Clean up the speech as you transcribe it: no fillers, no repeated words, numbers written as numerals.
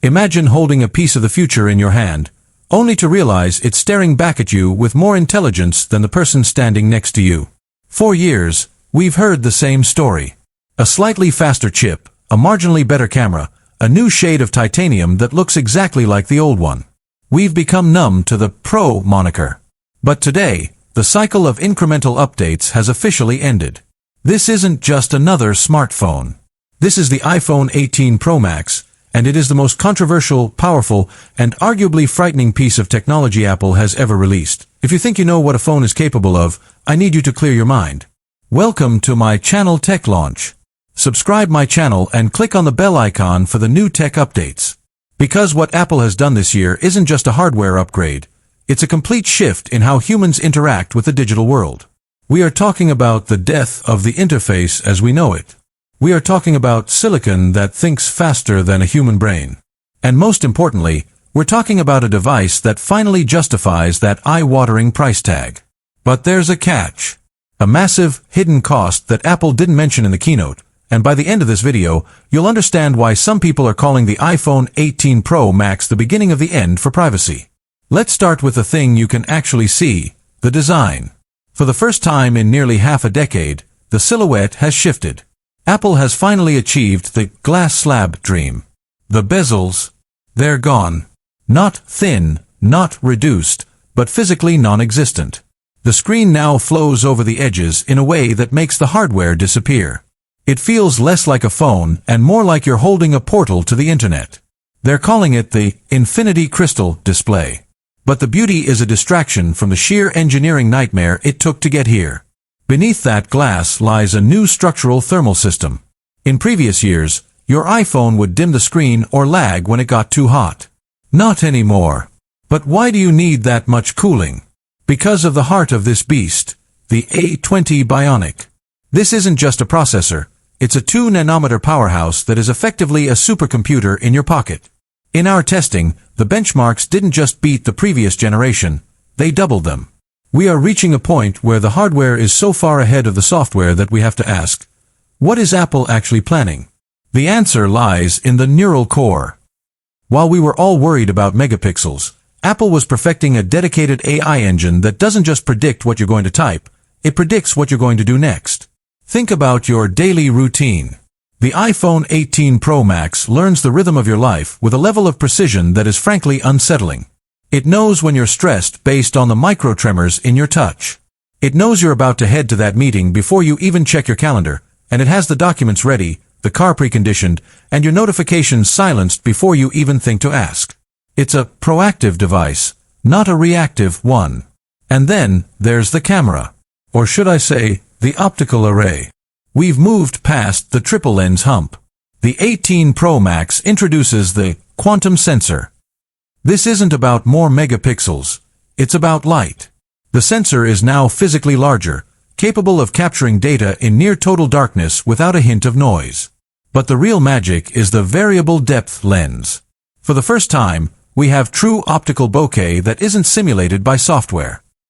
Imagine holding a piece of the future in your hand, only to realize it's staring back at you with more intelligence than the person standing next to you. For years, we've heard the same story. A slightly faster chip, a marginally better camera, a new shade of titanium that looks exactly like the old one. We've become numb to the Pro moniker. But today, the cycle of incremental updates has officially ended. This isn't just another smartphone. This is the iPhone 18 Pro Max, and it is the most controversial, powerful, and arguably frightening piece of technology Apple has ever released. If you think you know what a phone is capable of, I need you to clear your mind. Welcome to my channel Tech Launch. Subscribe my channel and click on the bell icon for the new tech updates. Because what Apple has done this year isn't just a hardware upgrade. It's a complete shift in how humans interact with the digital world. We are talking about the death of the interface as we know it. We are talking about silicon that thinks faster than a human brain. And most importantly, we're talking about a device that finally justifies that eye-watering price tag. But there's a catch. A massive, hidden cost that Apple didn't mention in the keynote. And by the end of this video, you'll understand why some people are calling the iPhone 18 Pro Max the beginning of the end for privacy. Let's start with the thing you can actually see, the design. For the first time in nearly half a decade, the silhouette has shifted. Apple has finally achieved the glass slab dream. The bezels, they're gone. Not thin, not reduced, but physically non-existent. The screen now flows over the edges in a way that makes the hardware disappear. It feels less like a phone and more like you're holding a portal to the internet. They're calling it the Infinity Crystal display. But the beauty is a distraction from the sheer engineering nightmare it took to get here. Beneath that glass lies a new structural thermal system. In previous years, your iPhone would dim the screen or lag when it got too hot. Not anymore. But why do you need that much cooling? Because of the heart of this beast, the A20 Bionic. This isn't just a processor. It's a 2-nanometer powerhouse that is effectively a supercomputer in your pocket. In our testing, the benchmarks didn't just beat the previous generation, they doubled them. We are reaching a point where the hardware is so far ahead of the software that we have to ask, what is Apple actually planning? The answer lies in the neural core. While we were all worried about megapixels, Apple was perfecting a dedicated AI engine that doesn't just predict what you're going to type, it predicts what you're going to do next. Think about your daily routine. The iPhone 18 Pro Max learns the rhythm of your life with a level of precision that is frankly unsettling. It knows when you're stressed based on the micro-tremors in your touch. It knows you're about to head to that meeting before you even check your calendar, and it has the documents ready, the car preconditioned, and your notifications silenced before you even think to ask. It's a proactive device, not a reactive one. And then there's the camera. Or should I say, the optical array. We've moved past the triple lens hump. The 18 Pro Max introduces the quantum sensor. This isn't about more megapixels. It's about light. The sensor is now physically larger, capable of capturing data in near total darkness without a hint of noise. But the real magic is the variable depth lens. For the first time, we have true optical bokeh that isn't simulated by software.